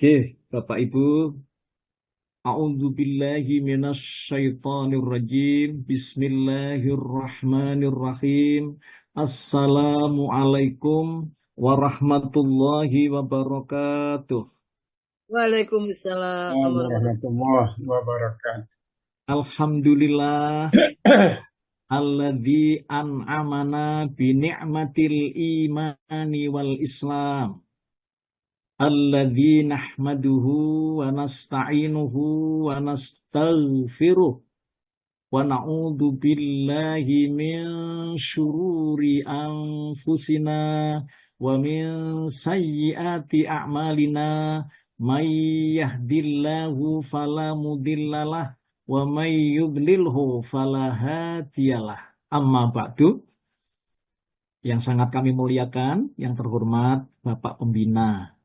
Oke, Bapak Ibu, a'udzubillahi minasyaitonirrajim. Bismillahirrahmanirrahim. Assalamualaikum warahmatullahi wabarakatuh. Waalaikumsalam warahmatullahi Warahmatullahi wabarakatuh. Alhamdulillah alladzi an'amana bi ni'matil imani wal Islam. Alladzi nahmaduhu wa nasta'inuhu wa nastaghfiruh. Wa na'udzu billahi min syururi anfusina wa min sayyiati a'malina may yahdillahu fala mudhillalah wa may yudlilhu fala hadiyalah. Amma ba'du, yang sangat kami muliakan, yang terhormat Bapak Pembina,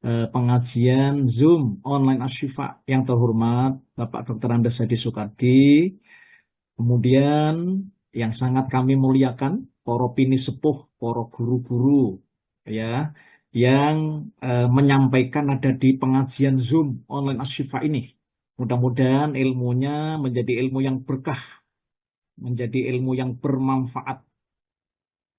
pengajian Zoom online Asyifa, yang terhormat Bapak Dr. Andes Hadi Soekardi, kemudian yang sangat kami muliakan para pini sepuh, para guru-guru, ya, yang menyampaikan ada di pengajian Zoom online Asyifa ini. Mudah-mudahan ilmunya menjadi ilmu yang berkah, menjadi ilmu yang bermanfaat.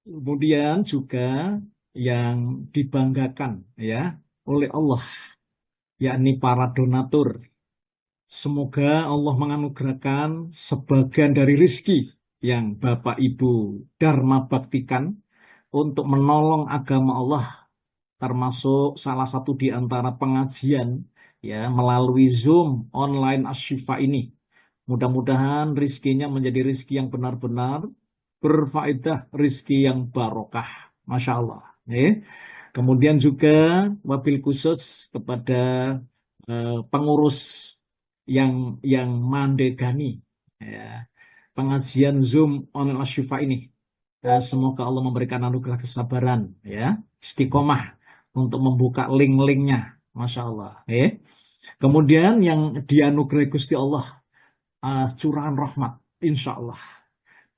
Kemudian juga yang dibanggakan ya oleh Allah, yakni para donatur. Semoga Allah menganugerahkan sebagian dari rizki yang Bapak Ibu dharma baktikan untuk menolong agama Allah, termasuk salah satu di antara pengajian ya melalui Zoom online Asyifa ini. Mudah-mudahan rizkinya menjadi rizki yang benar-benar berfaedah, rizki yang barokah. Masya Allah. Kemudian juga wabil khusus kepada pengurus yang mandegani ya, pengajian Zoom online Asyifa ini. Semoga Allah memberikan anugerah kesabaran, ya, istiqomah untuk membuka link-linknya. Masya Allah. Kemudian yang dianugerahi Gusti Allah, curahan rahmat, insya Allah,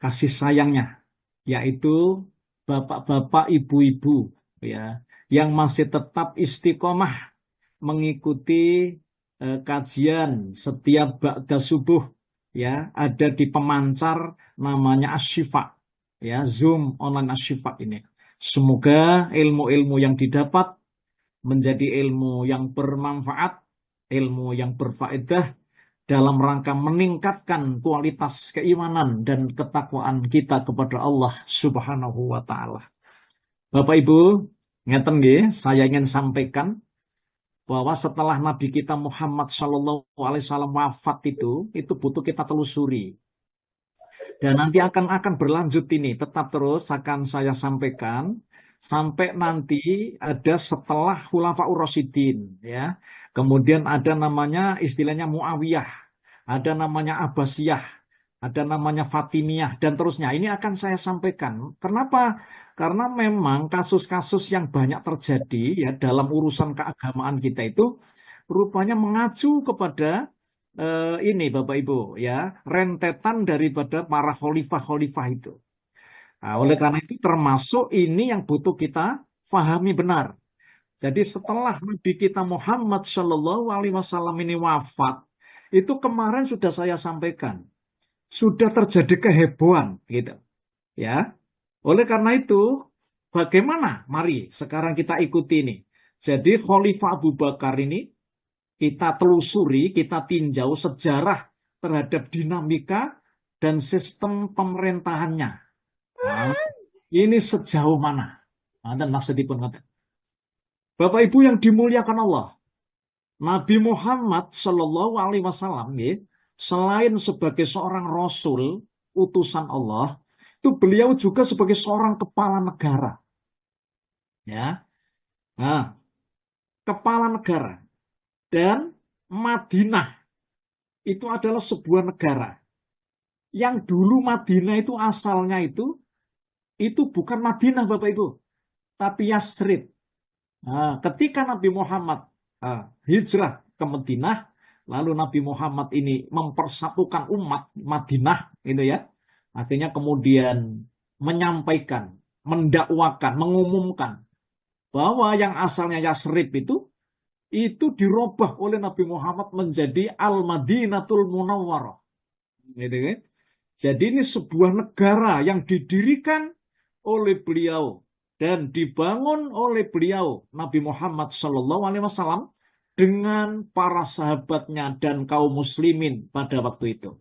kasih sayangnya, yaitu bapak-bapak, ibu-ibu, ya, yang masih tetap istiqomah mengikuti kajian setiap ba'da subuh, ya, ada di pemancar namanya Asyifa, ya, Zoom online Asyifa ini. Semoga ilmu-ilmu yang didapat menjadi ilmu yang bermanfaat, ilmu yang berfaedah dalam rangka meningkatkan kualitas keimanan dan ketakwaan kita kepada Allah Subhanahu wa taala. Bapak Ibu, ngeten nggih, saya ingin sampaikan bahwa setelah Nabi kita Muhammad Shallallahu Alaihi Wasallam wafat itu butuh kita telusuri. Dan nanti akan berlanjut ini, tetap terus akan saya sampaikan sampai nanti ada setelah Khulafaur Rasyidin, ya. Kemudian ada namanya istilahnya Muawiyah, ada namanya Abbasiyah, ada namanya Fatimiyah dan terusnya. Ini akan saya sampaikan. Kenapa? Karena memang kasus-kasus yang banyak terjadi ya dalam urusan keagamaan kita itu rupanya mengacu kepada ini Bapak Ibu ya, rentetan daripada para khalifah-khalifah itu. Nah, oleh karena itu termasuk ini yang butuh kita fahami benar. Jadi setelah Nabi kita Muhammad Shallallahu Alaihi Wasallam ini wafat, itu kemarin sudah saya sampaikan, sudah terjadi kehebohan, gitu, ya. Oleh karena itu, bagaimana? Mari sekarang kita ikuti ini. Jadi Khalifah Abu Bakar ini kita telusuri, kita tinjau sejarah terhadap dinamika dan sistem pemerintahannya. Nah, ini sejauh mana? Nah, dan maksudipun kata. Bapak Ibu yang dimuliakan Allah, Nabi Muhammad Shallallahu Alaihi Wasallam, selain sebagai seorang Rasul, utusan Allah, itu beliau juga sebagai seorang kepala negara. Ya, nah, kepala negara. Dan Madinah itu adalah sebuah negara. Yang dulu Madinah itu asalnya itu bukan Madinah Bapak Ibu, tapi Yasrib. Nah, ketika Nabi Muhammad hijrah ke Madinah, lalu Nabi Muhammad ini mempersatukan umat Madinah, gitu ya. Akhirnya kemudian menyampaikan, mendakwakan, mengumumkan bahwa yang asalnya Yasrib itu itu dirubah oleh Nabi Muhammad menjadi Al-Madinatul Munawwarah. Gitu kan? Jadi ini sebuah negara yang didirikan oleh beliau dan dibangun oleh beliau Nabi Muhammad SAW dengan para sahabatnya dan kaum muslimin pada waktu itu.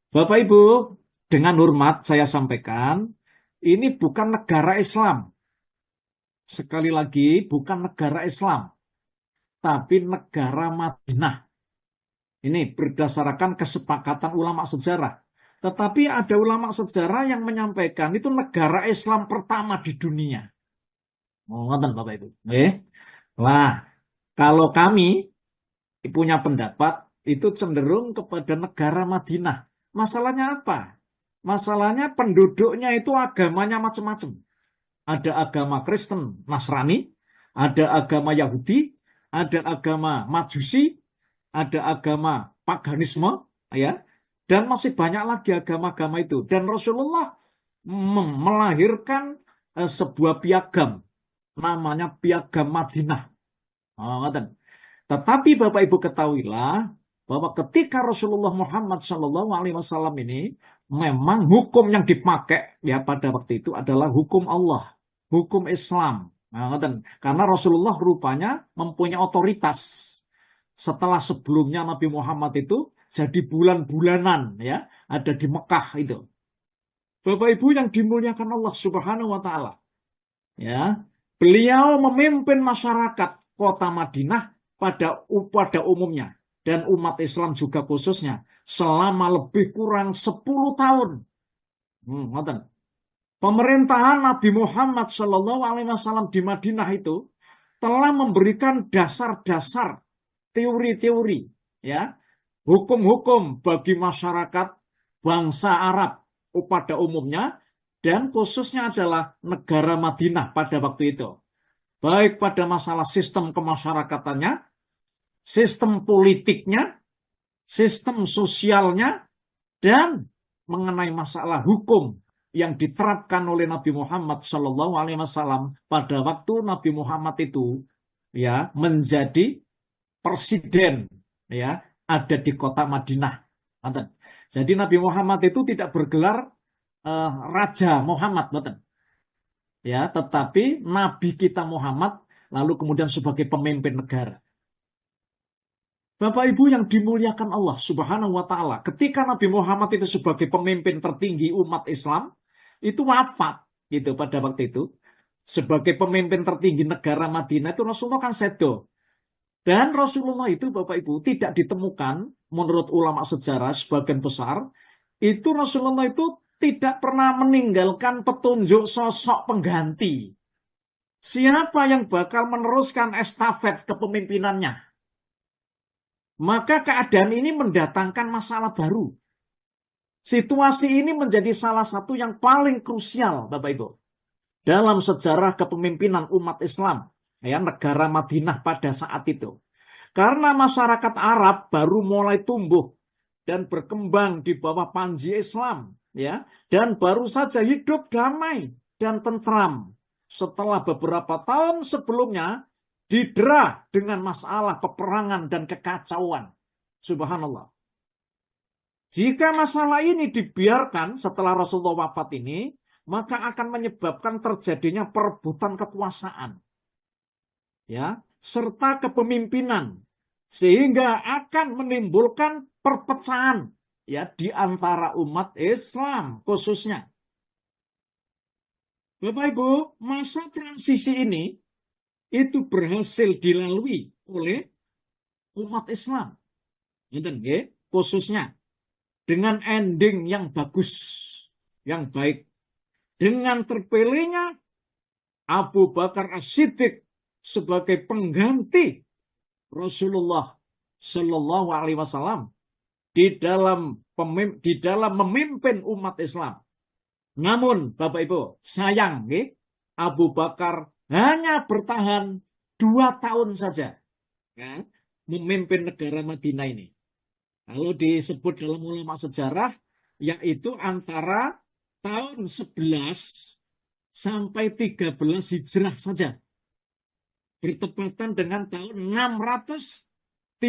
Bapak Ibu, dengan hormat saya sampaikan, ini bukan negara Islam. Sekali lagi, bukan negara Islam, tapi negara Madinah. Ini berdasarkan kesepakatan ulama sejarah. Tetapi ada ulama sejarah yang menyampaikan itu negara Islam pertama di dunia. Ngoten Bapak Ibu. Wah, kalau kami punya pendapat itu cenderung kepada negara Madinah. Masalahnya apa? Masalahnya penduduknya itu agamanya macam-macam. Ada agama Kristen, Nasrani, ada agama Yahudi, ada agama Majusi, ada agama paganisme, ya, dan masih banyak lagi agama-agama itu. Dan Rasulullah melahirkan sebuah piagam, namanya piagam Madinah. Tetapi Bapak Ibu ketahuilah bahwa ketika Rasulullah Muhammad SAW ini memang hukum yang dipakai ya pada waktu itu adalah hukum Allah, hukum Islam. Karena Rasulullah rupanya mempunyai otoritas setelah sebelumnya Nabi Muhammad itu jadi bulan-bulanan ya ada di Mekah itu. Bapak Ibu yang dimuliakan Allah Subhanahu wa taala. Ya, beliau memimpin masyarakat kota Madinah pada umumnya dan umat Islam juga khususnya selama lebih kurang 10 tahun. Pemerintahan Nabi Muhammad SAW di Madinah itu telah memberikan dasar-dasar teori-teori, ya, hukum-hukum bagi masyarakat bangsa Arab pada umumnya dan khususnya adalah negara Madinah pada waktu itu. Baik pada masalah sistem kemasyarakatannya, sistem politiknya, sistem sosialnya, dan mengenai masalah hukum yang diterapkan oleh Nabi Muhammad SAW pada waktu Nabi Muhammad itu ya menjadi presiden ya ada di kota Madinah. Jadi Nabi Muhammad itu tidak bergelar Raja Muhammad, betul. Ya, tetapi Nabi kita Muhammad lalu kemudian sebagai pemimpin negara. Bapak Ibu yang dimuliakan Allah Subhanahu wa taala, ketika Nabi Muhammad itu sebagai pemimpin tertinggi umat Islam itu wafat gitu pada waktu itu sebagai pemimpin tertinggi negara Madinah itu Rasulullah kan sedo. Dan Rasulullah itu Bapak Ibu tidak ditemukan menurut ulama sejarah sebagian besar itu Rasulullah itu tidak pernah meninggalkan petunjuk sosok pengganti. Siapa yang bakal meneruskan estafet kepemimpinannya? Maka keadaan ini mendatangkan masalah baru. Situasi ini menjadi salah satu yang paling krusial, Bapak Ibu, dalam sejarah kepemimpinan umat Islam, ya, negara Madinah pada saat itu. Karena masyarakat Arab baru mulai tumbuh dan berkembang di bawah panji Islam, ya, dan baru saja hidup damai dan tentram setelah beberapa tahun sebelumnya didera dengan masalah peperangan dan kekacauan. Subhanallah. Jika masalah ini dibiarkan setelah Rasulullah wafat ini, maka akan menyebabkan terjadinya perebutan kekuasaan, ya, serta kepemimpinan, sehingga akan menimbulkan perpecahan, ya, di antara umat Islam khususnya. Bapak Ibu, masa transisi ini itu berhasil dilalui oleh umat Islam, khususnya dengan ending yang bagus, yang baik, dengan terpilihnya Abu Bakar As-Siddiq sebagai pengganti Rasulullah Shallallahu Alaihi Wasallam di dalam memimpin umat Islam. Namun Bapak Ibu, sayang, Abu Bakar hanya bertahan 2 tahun saja, ya, memimpin negara Madinah ini. Lalu disebut dalam ulama sejarah, yaitu antara tahun 11 sampai 13 Hijrah saja. bertepatan dengan tahun 632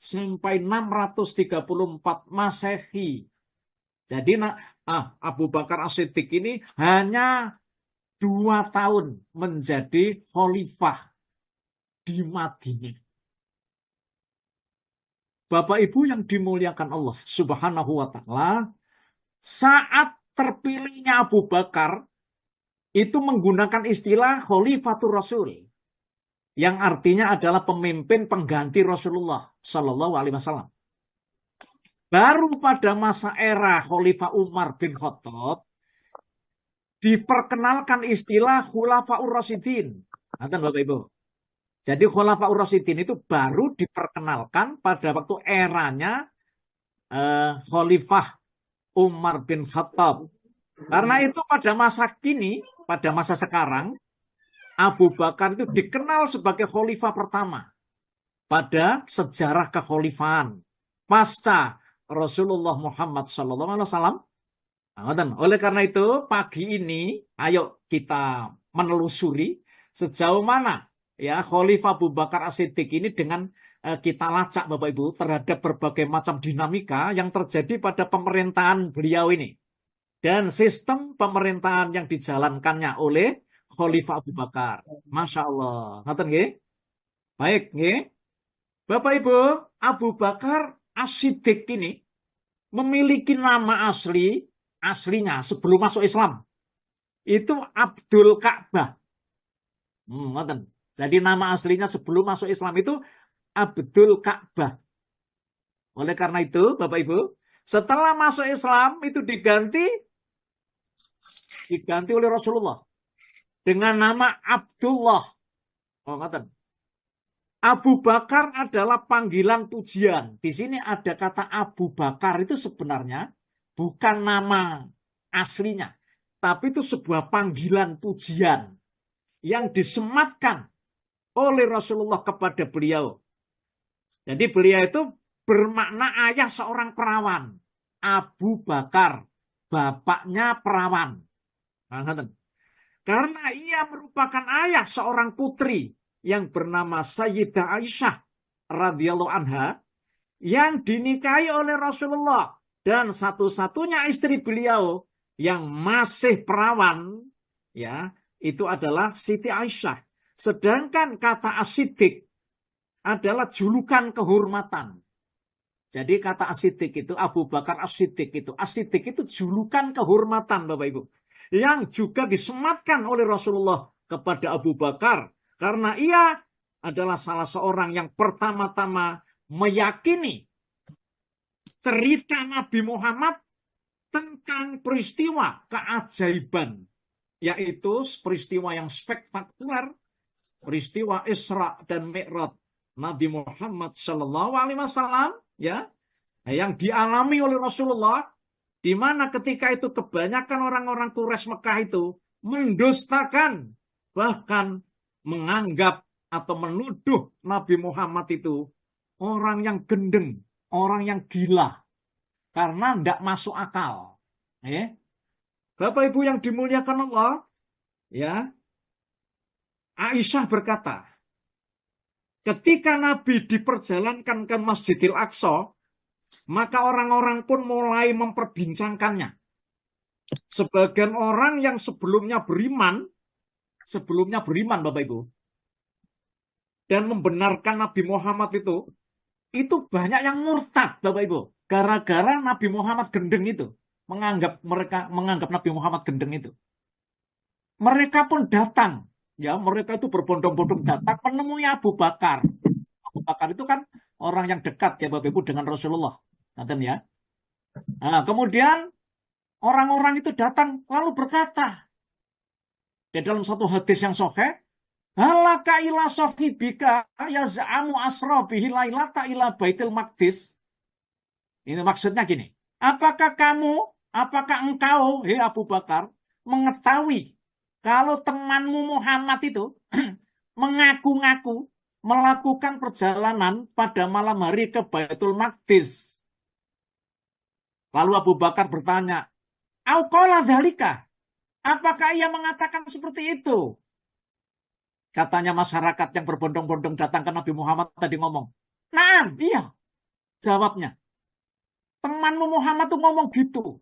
sampai 634 Masehi. Jadi Abu Bakar As-Siddiq ini hanya 2 tahun menjadi khalifah di Madinah. Bapak Ibu yang dimuliakan Allah Subhanahu wa taala, saat terpilihnya Abu Bakar itu menggunakan istilah Khalifatur Rasul, yang artinya adalah pemimpin pengganti Rasulullah Shallallahu Alaihi Wasallam. Baru pada masa era Khalifah Umar bin Khattab diperkenalkan istilah Khulafaur Rasyidin. Nanti Bapak Ibu. Jadi Khulafaur Rasyidin itu baru diperkenalkan pada waktu eranya Khalifah Umar bin Khattab. Karena itu pada masa kini, pada masa sekarang, Abu Bakar itu dikenal sebagai khalifah pertama pada sejarah kekhalifahan pasca Rasulullah Muhammad SAW. Oleh karena itu, pagi ini, ayo kita menelusuri sejauh mana ya Khalifah Abu Bakar As-Siddiq ini dengan kita lacak Bapak Ibu terhadap berbagai macam dinamika yang terjadi pada pemerintahan beliau ini. Dan sistem pemerintahan yang dijalankannya oleh Khalifah Abu Bakar. Masya Allah. Ngerti nggih? Baik, nggih. Bapak Ibu, Abu Bakar As-Siddiq ini memiliki nama aslinya sebelum masuk Islam. Itu Abdul Ka'bah. Ngerti. Jadi nama aslinya sebelum masuk Islam itu Abdul Ka'bah. Oleh karena itu, Bapak Ibu, setelah masuk Islam itu diganti oleh Rasulullah dengan nama Abdullah. Abu Bakar adalah panggilan pujian. Di sini ada kata Abu Bakar itu sebenarnya bukan nama aslinya, tapi itu sebuah panggilan pujian yang disematkan oleh Rasulullah kepada beliau. Jadi beliau itu bermakna ayah seorang perawan. Abu Bakar, bapaknya perawan. Karena ia merupakan ayah seorang putri yang bernama Sayyidah Aisyah radhiyallahu anha yang dinikahi oleh Rasulullah dan satu-satunya istri beliau yang masih perawan ya itu adalah Siti Aisyah. Sedangkan kata As-Siddiq adalah julukan kehormatan. Jadi kata As-Siddiq itu Abu Bakar As-Siddiq itu julukan kehormatan Bapak Ibu. Yang juga disematkan oleh Rasulullah kepada Abu Bakar. Karena ia adalah salah seorang yang pertama-tama meyakini cerita Nabi Muhammad tentang peristiwa keajaiban. Yaitu peristiwa yang spektakuler, peristiwa Isra dan Mi'raj Nabi Muhammad SAW ya, yang dialami oleh Rasulullah. Di mana ketika itu kebanyakan orang-orang Quraisy Mekah itu mendustakan, bahkan menganggap atau menuduh Nabi Muhammad itu orang yang gendeng, orang yang gila, karena tidak masuk akal. Ya. Bapak Ibu yang dimuliakan Allah, ya, Aisyah berkata, ketika Nabi diperjalankan ke Masjidil Aqsa, maka orang-orang pun mulai memperbincangkannya. Sebagian orang yang sebelumnya beriman Bapak Ibu, dan membenarkan Nabi Muhammad itu banyak yang murtad Bapak Ibu. Gara-gara Nabi Muhammad gendeng itu. Menganggap Nabi Muhammad gendeng itu. Mereka pun datang. Ya, mereka itu berbondong-bondong datang menemui Abu Bakar. Abu Bakar itu kan orang yang dekat ya Bapak Ibu dengan Rasulullah. Ya. Nah, kemudian orang-orang itu datang lalu berkata di dalam satu hadis yang sahih, halaka ila sahibika yaz'amu asra bihi lailata ila Baitul Maqdis. Ini maksudnya gini, apakah engkau hei Abu Bakar mengetahui kalau temanmu Muhammad itu mengaku-ngaku melakukan perjalanan pada malam hari ke Baitul Maqdis. Lalu Abu Bakar bertanya, "Au qala dzalika?" Apakah ia mengatakan seperti itu? Katanya masyarakat yang berbondong-bondong datang ke Nabi Muhammad tadi ngomong. Nah, iya. Jawabnya. Temanmu Muhammad tuh ngomong gitu.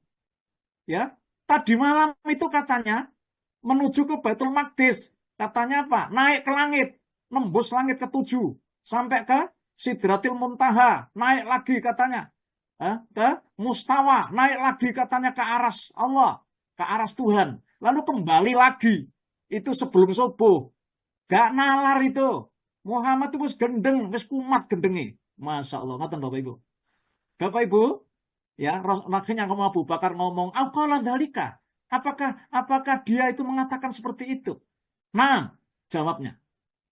Ya, tadi malam itu katanya menuju ke Baitul Maqdis. Katanya apa? Naik ke langit, nembus langit ketujuh, sampai ke Sidratil Muntaha, naik lagi katanya. Ke Mustawa, naik lagi katanya ke aras Allah, ke aras Tuhan. Lalu kembali lagi. Itu sebelum subuh. Gak nalar itu. Muhammad itu wis gendeng, wis kumat gendengi. Masya Allah, ngaten Bapak Ibu. Bapak Ibu, ya, akhirnya Abu Bakar ngomong, "Aqala dzalika?" Apakah dia itu mengatakan seperti itu? Nah, jawabnya.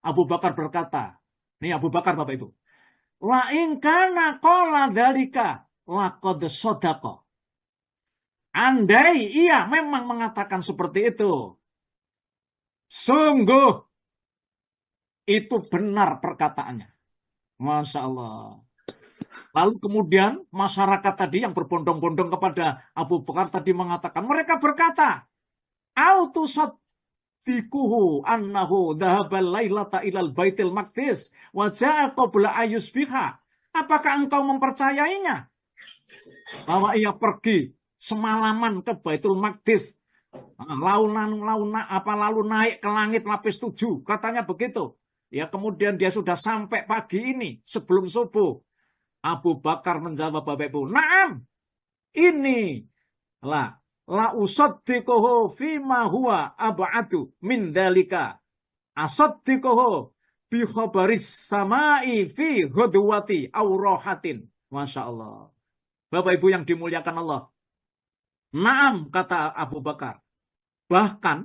Abu Bakar berkata, nih Abu Bakar Bapak Ibu, "La in kana qala dzalika laqad shadaqa." Andai ia memang mengatakan seperti itu, sungguh itu benar perkataannya. Masya Allah. Lalu kemudian masyarakat tadi yang berbondong-bondong kepada Abu Bakar tadi mengatakan, mereka berkata, "Autusad dikuhu annahu dhahabal lailata ilal baitil maqdis wa ja'a qabla ayusbiha." Apakah engkau mempercayainya bahwa ia pergi semalaman ke Baitul Maqdis, lalu naik ke langit lapis 7, katanya begitu. Ya, kemudian dia sudah sampai pagi ini sebelum subuh. Abu Bakar menjawab Bapak Ibu, "Naam, ini la usaddiquhu fima huwa ab'adu min dzalika. Asaddiquhu bi khabaris samai fi ghadwati aw rahatin." Masya Allah. Bapak Ibu yang dimuliakan Allah. Naam, kata Abu Bakar. Bahkan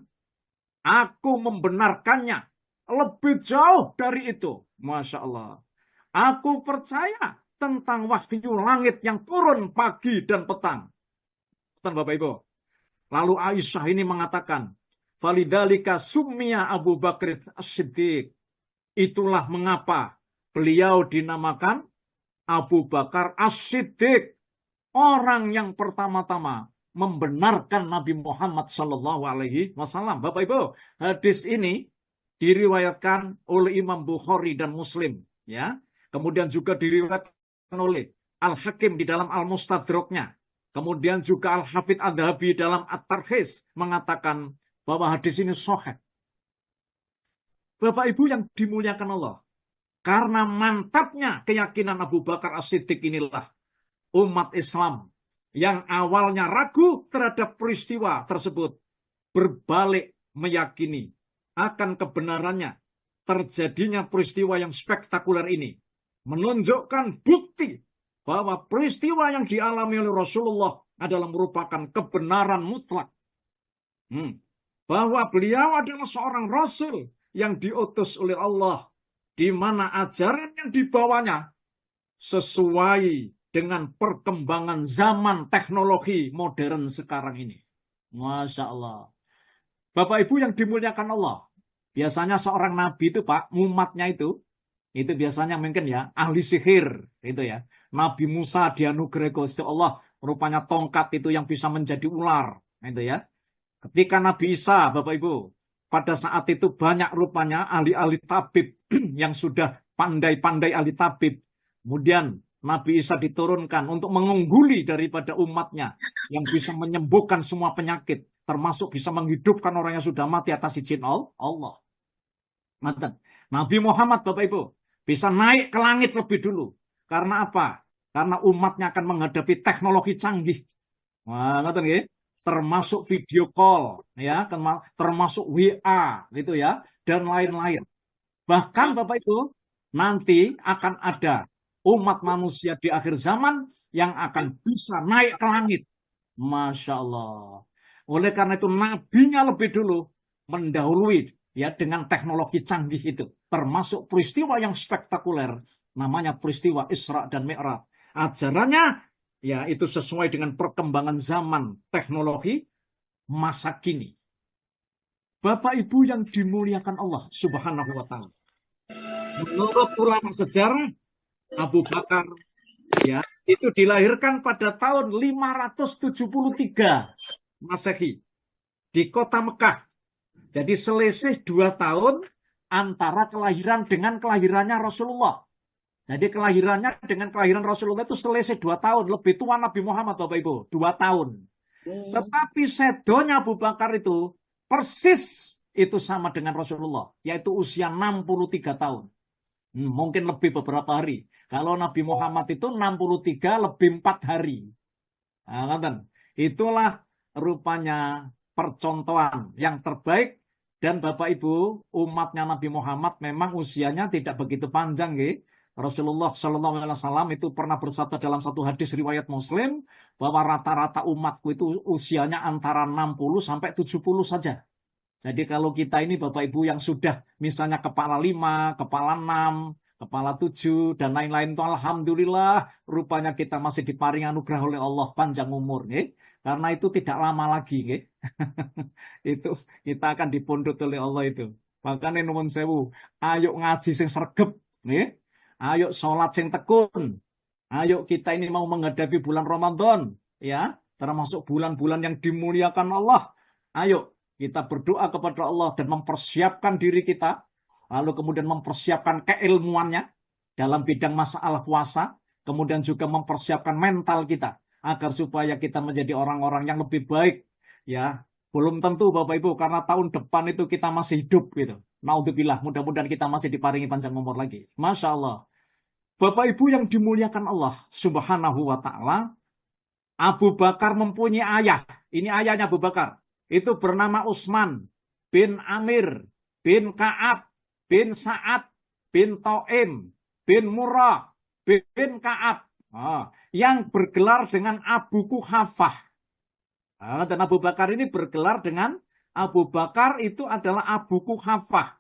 aku membenarkannya lebih jauh dari itu. Masya Allah. Aku percaya tentang wahyu langit yang turun pagi dan petang. Bapak Ibu. Lalu Aisyah ini mengatakan, "Falidalika summiya Abu Bakr As-Siddiq." Itulah mengapa beliau dinamakan Abu Bakar As-Siddiq, orang yang pertama-tama membenarkan Nabi Muhammad Shallallahu Alaihi Wasallam. Bapak Ibu, hadis ini diriwayatkan oleh Imam Bukhari dan Muslim, ya. Kemudian juga diriwayatkan oleh Al-Hakim di dalam Al-Mustadraknya. Kemudian juga Al-Hafidz Adz-Dzahabi dalam At-Tarkhis mengatakan bahwa hadis ini sahih. Bapak Ibu yang dimuliakan Allah, karena mantapnya keyakinan Abu Bakar As-Siddiq inilah umat Islam yang awalnya ragu terhadap peristiwa tersebut berbalik meyakini akan kebenarannya terjadinya peristiwa yang spektakuler ini, menunjukkan bukti bahwa peristiwa yang dialami oleh Rasulullah adalah merupakan kebenaran mutlak. Bahwa beliau adalah seorang Rasul yang diutus oleh Allah, di mana ajaran yang dibawanya sesuai dengan perkembangan zaman teknologi modern sekarang ini. Masya Allah. Bapak Ibu yang dimuliakan Allah, biasanya seorang nabi itu Pak, umatnya itu biasanya mungkin ya ahli sihir itu ya. Nabi Musa dianugerahi oleh Allah rupanya tongkat itu yang bisa menjadi ular itu ya. Ketika Nabi Isa Bapak Ibu, pada saat itu banyak rupanya ahli-ahli tabib yang sudah pandai-pandai ahli tabib. Kemudian Nabi Isa diturunkan untuk mengungguli daripada umatnya yang bisa menyembuhkan semua penyakit, termasuk bisa menghidupkan orang yang sudah mati atas izin Allah. Nabi Muhammad Bapak Ibu bisa naik ke langit lebih dulu. Karena apa? Karena umatnya akan menghadapi teknologi canggih. Wah, ngerti nggih? Termasuk video call, ya, termasuk WA, gitu ya, dan lain-lain. Bahkan Bapak Ibu, nanti akan ada umat manusia di akhir zaman yang akan bisa naik ke langit. Masya Allah. Oleh karena itu nabinya lebih dulu mendahului ya dengan teknologi canggih itu, termasuk peristiwa yang spektakuler, namanya peristiwa Isra dan Mi'raj. Ajarannya ya itu sesuai dengan perkembangan zaman teknologi masa kini. Bapak Ibu yang dimuliakan Allah Subhanahu wa taala. Menurut ulama sejarah, Abu Bakar ya itu dilahirkan pada tahun 573 Masehi di kota Mekah. Jadi selisih 2 tahun antara kelahiran dengan kelahirannya Rasulullah. Jadi kelahirannya dengan kelahiran Rasulullah itu selisih 2 tahun. Lebih tua Nabi Muhammad, Bapak Ibu. 2 tahun. Tetapi sedonya Abu Bakar itu persis itu sama dengan Rasulullah. Yaitu usia 63 tahun. Mungkin lebih beberapa hari. Kalau Nabi Muhammad itu 63 lebih 4 hari. Nah, itulah rupanya percontohan yang terbaik. Dan Bapak Ibu, umatnya Nabi Muhammad memang usianya tidak begitu panjang. Rasulullah Shallallahu Alaihi Wasallam itu pernah bersabda dalam satu hadis riwayat Muslim bahwa rata-rata umatku itu usianya antara 60 sampai 70 saja. Jadi kalau kita ini Bapak Ibu yang sudah misalnya kepala 5, kepala 6, kepala 7, dan lain-lain itu alhamdulillah rupanya kita masih diparingi anugerah oleh Allah panjang umur. Karena itu tidak lama lagi. Itu kita akan dipundhut oleh Allah itu. Makanya nuwun sewu, ayo ngaji sing sregep. Ayo sholat sing tekun. Ayo kita ini mau menghadapi bulan Ramadan. Ya, termasuk bulan-bulan yang dimuliakan Allah. Ayo kita berdoa kepada Allah dan mempersiapkan diri kita. Lalu kemudian mempersiapkan keilmuannya dalam bidang masalah puasa. Kemudian juga mempersiapkan mental kita. Agar supaya kita menjadi orang-orang yang lebih baik. Ya, belum tentu Bapak Ibu. Karena tahun depan itu kita masih hidup gitu. Naudzubillah, mudah-mudahan kita masih diparingi panjang umur lagi. Masya Allah. Bapak Ibu yang dimuliakan Allah Subhanahu wa Ta'ala, Abu Bakar mempunyai ayah. Ini ayahnya Abu Bakar. Itu bernama Utsman bin Amir bin Ka'ab bin Sa'ad bin Taim bin Murrah bin Ka'ab. Yang bergelar dengan Abu Kuhafah. Dan Abu Bakar ini bergelar dengan Abu Bakar itu adalah Abu Kuhafah.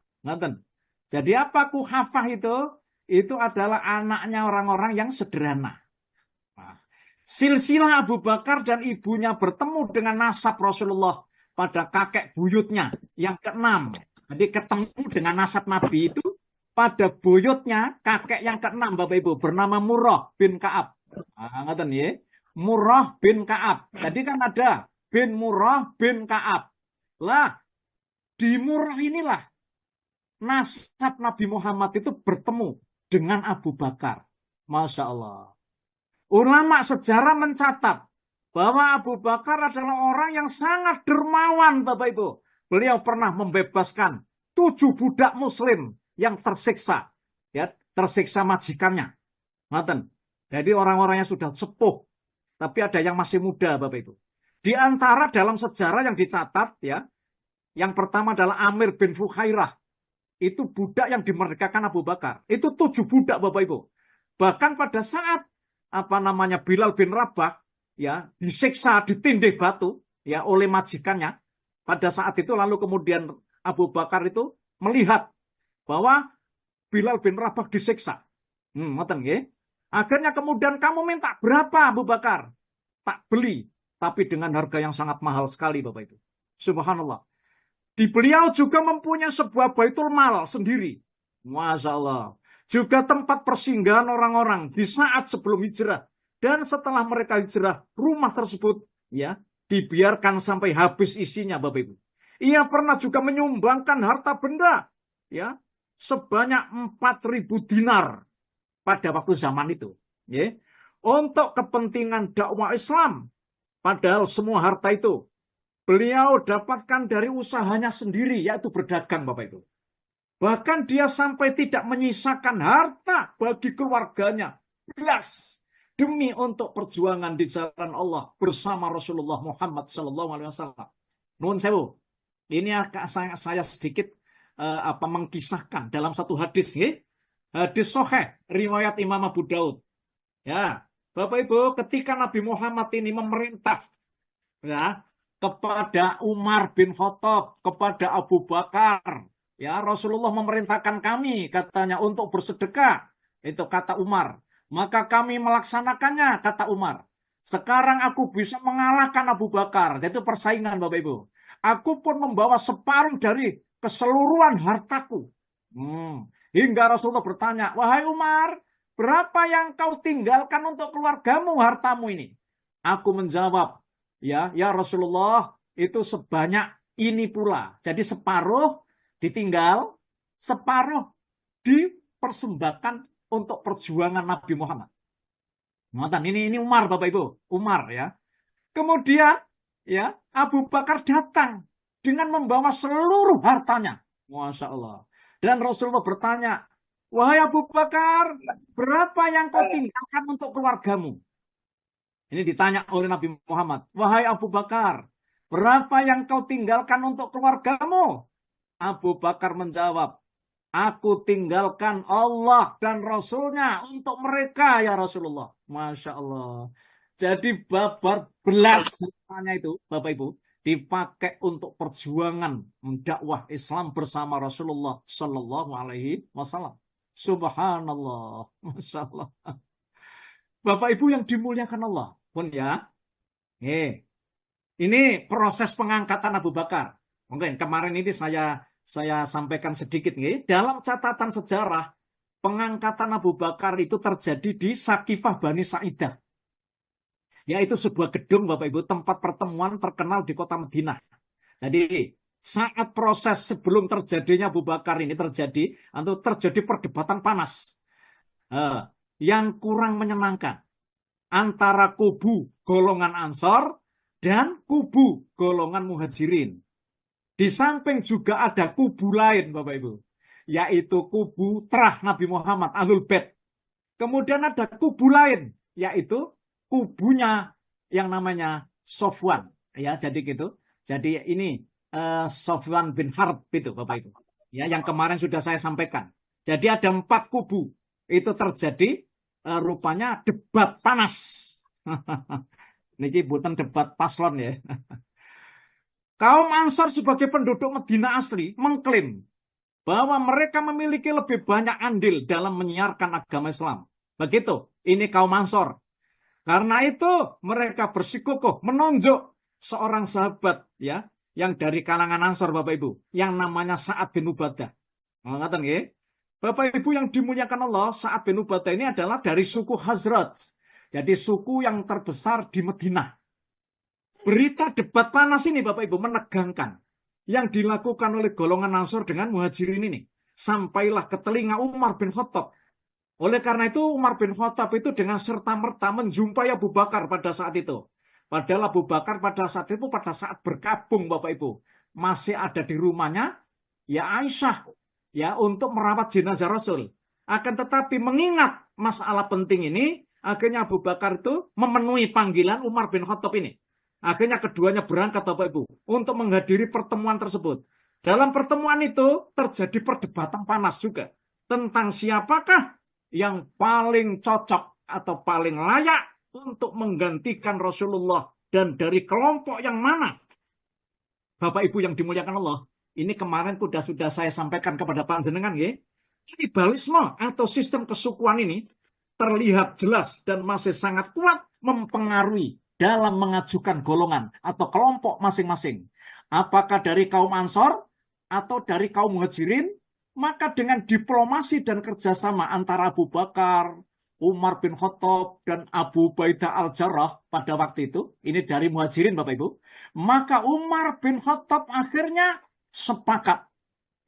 Jadi apa Kuhafah itu? Itu adalah anaknya orang-orang yang sederhana. Silsilah Abu Bakar dan ibunya bertemu dengan nasab Rasulullah pada kakek buyutnya yang ke-6. Jadi ketemu dengan nasab Nabi itu pada buyutnya kakek yang ke-6 Bapak Ibu bernama Murrah bin Ka'ab. Murrah bin Ka'ab. Jadi kan ada bin Murrah bin Ka'ab. Lah, di Murrah inilah nasab Nabi Muhammad itu bertemu dengan Abu Bakar. Masya Allah. Ulama sejarah mencatat bahwa Abu Bakar adalah orang yang sangat dermawan, Bapak Ibu. Beliau pernah membebaskan 7 budak muslim yang tersiksa. Ya, tersiksa majikannya. Jadi orang-orangnya sudah sepuh. Tapi ada yang masih muda, Bapak Ibu. Di antara dalam sejarah yang dicatat, ya, yang pertama adalah Amir bin Fuhairah. Itu budak yang dimerdekakan Abu Bakar. Itu 7 budak Bapak Ibu. Bahkan pada saat Bilal bin Rabah ya disiksa, ditindih batu ya oleh majikannya. Pada saat itu lalu kemudian Abu Bakar itu melihat bahwa Bilal bin Rabah disiksa. Akhirnya kemudian kamu minta berapa Abu Bakar? Tak beli, tapi dengan harga yang sangat mahal sekali Bapak Ibu. Subhanallah. Di beliau juga mempunyai sebuah baitul mal sendiri. Masya Allah. Juga tempat persinggahan orang-orang di saat sebelum hijrah. Dan setelah mereka hijrah, rumah tersebut ya dibiarkan sampai habis isinya Bapak Ibu. Ia pernah juga menyumbangkan harta benda ya sebanyak 4.000 dinar pada waktu zaman itu. Ya, untuk kepentingan dakwah Islam. Padahal semua harta itu beliau dapatkan dari usahanya sendiri, yaitu berdagang, Bapak Ibu. Bahkan dia sampai tidak menyisakan harta bagi keluarganya. Belas demi untuk perjuangan di jalan Allah bersama Rasulullah Muhammad SAW. Nuhun sewu. Ini saya sedikit mengkisahkan dalam satu hadis. Hadis sahih, riwayat Imam Abu Daud. Ya, Bapak Ibu, ketika Nabi Muhammad ini memerintah, ya, kepada Umar bin Khattab, kepada Abu Bakar. Ya, Rasulullah memerintahkan kami, katanya, untuk bersedekah. Itu kata Umar. Maka kami melaksanakannya, kata Umar. Sekarang aku bisa mengalahkan Abu Bakar. Itu persaingan, Bapak Ibu. Aku pun membawa separuh dari keseluruhan hartaku. Hingga Rasulullah bertanya, wahai Umar, berapa yang kau tinggalkan untuk keluargamu, hartamu ini? Aku menjawab, ya Rasulullah, itu sebanyak ini pula. Jadi separuh ditinggal, separuh dipersembahkan untuk perjuangan Nabi Muhammad. Ini Umar, Bapak Ibu, Umar ya. Kemudian ya Abu Bakar datang dengan membawa seluruh hartanya, Masya Allah. Dan Rasulullah bertanya, wahai Abu Bakar, berapa yang kau tinggalkan untuk keluargamu? Ini ditanya oleh Nabi Muhammad, wahai Abu Bakar, berapa yang kau tinggalkan untuk keluargamu? Abu Bakar menjawab, aku tinggalkan Allah dan Rasulnya untuk mereka ya Rasulullah. Masya Allah. Jadi babar belas hartanya itu, Bapak Ibu, dipakai untuk perjuangan mendakwah Islam bersama Rasulullah Sallallahu Alaihi Wasallam. Subhanallah, Masya Allah. Bapak Ibu yang dimuliakan Allah pun ya. Ini proses pengangkatan Abu Bakar. Mungkin kemarin ini saya sampaikan sedikit nih. Dalam catatan sejarah, pengangkatan Abu Bakar itu terjadi di Sakifah Bani Sa'idah. Yaitu sebuah gedung, Bapak Ibu, tempat pertemuan terkenal di kota Madinah. Jadi, saat proses sebelum terjadinya Abu Bakar ini terjadi, atau terjadi perdebatan panas. Yang kurang menyenangkan. Antara kubu golongan Ansor dan kubu golongan Muhajirin. Di samping juga ada kubu lain, Bapak Ibu, yaitu kubu Trah Nabi Muhammad, Ahlul Bait. Kemudian ada kubu lain, yaitu kubunya yang namanya Sofwan. Ya, jadi gitu. Jadi ini Sofwan bin Harb itu, Bapak Ibu. Ya, yang kemarin sudah saya sampaikan. Jadi ada 4 kubu. Itu terjadi rupanya debat panas. Niki bukan debat paslon ya. Kaum Ansar sebagai penduduk Madinah asli mengklaim bahwa mereka memiliki lebih banyak andil dalam menyiarkan agama Islam. Begitu, ini kaum Ansar. Karena itu mereka bersikukuh menunjuk seorang sahabat ya yang dari kalangan Ansar, Bapak Ibu, yang namanya Sa'ad bin Ubadah. Ngatakan ya. Bapak Ibu yang dimuliakan Allah, Sa'ad bin Ubadah ini adalah dari suku Khazraj. Jadi suku yang terbesar di Madinah. Berita debat panas ini Bapak Ibu menegangkan yang dilakukan oleh golongan Ansor dengan Muhajirin ini. Sampailah ke telinga Umar bin Khattab. Oleh karena itu Umar bin Khattab itu dengan serta-merta menjumpai Abu Bakar pada saat itu. Padahal Abu Bakar pada saat itu pada saat berkabung Bapak Ibu. Masih ada di rumahnya ya Aisyah ya untuk merawat jenazah Rasul. Akan tetapi mengingat masalah penting ini, akhirnya Abu Bakar itu memenuhi panggilan Umar bin Khattab ini. Akhirnya keduanya berangkat Bapak Ibu untuk menghadiri pertemuan tersebut. Dalam pertemuan itu terjadi perdebatan panas juga tentang siapakah yang paling cocok atau paling layak untuk menggantikan Rasulullah dan dari kelompok yang mana. Bapak Ibu yang dimuliakan Allah, ini kemarin sudah saya sampaikan kepada panjenengan ya. Tribalisme atau sistem kesukuan ini terlihat jelas dan masih sangat kuat mempengaruhi dalam mengajukan golongan atau kelompok masing-masing. Apakah dari kaum Ansor atau dari kaum Muhajirin, maka dengan diplomasi dan kerjasama antara Abu Bakar, Umar bin Khattab, dan Abu Ubaidah al-Jarrah pada waktu itu, ini dari Muhajirin Bapak Ibu, maka Umar bin Khattab akhirnya sepakat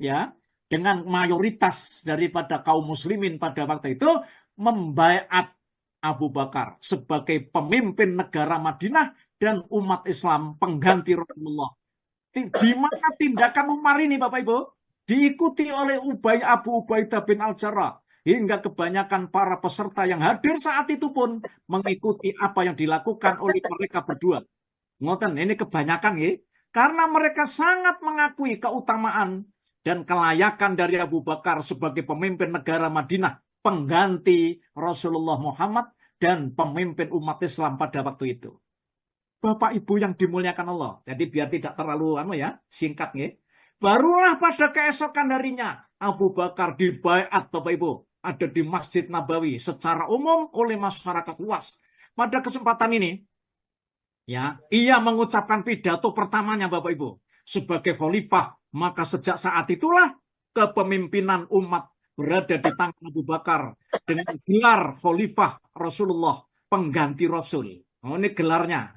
ya dengan mayoritas daripada kaum muslimin pada waktu itu membaiat Abu Bakar sebagai pemimpin negara Madinah dan umat Islam pengganti Rasulullah. Di mana tindakan Umar ini Bapak Ibu diikuti oleh Abu Ubaidah bin Al-Jarrah hingga kebanyakan para peserta yang hadir saat itu pun mengikuti apa yang dilakukan oleh mereka berdua. Ngoten, ini kebanyakan ya, karena mereka sangat mengakui keutamaan dan kelayakan dari Abu Bakar sebagai pemimpin negara Madinah, pengganti Rasulullah Muhammad dan pemimpin umat Islam pada waktu itu. Bapak Ibu yang dimuliakan Allah. Jadi biar tidak terlalu singkat ya. Barulah pada keesokan harinya Abu Bakar dibaiat Bapak Ibu ada di Masjid Nabawi secara umum oleh masyarakat luas. Pada kesempatan ini ya, ia mengucapkan pidato pertamanya Bapak Ibu sebagai khalifah. Maka sejak saat itulah kepemimpinan umat berada di tangan Abu Bakar dengan gelar khalifah Rasulullah, pengganti Rasul. Oh, ini gelarnya.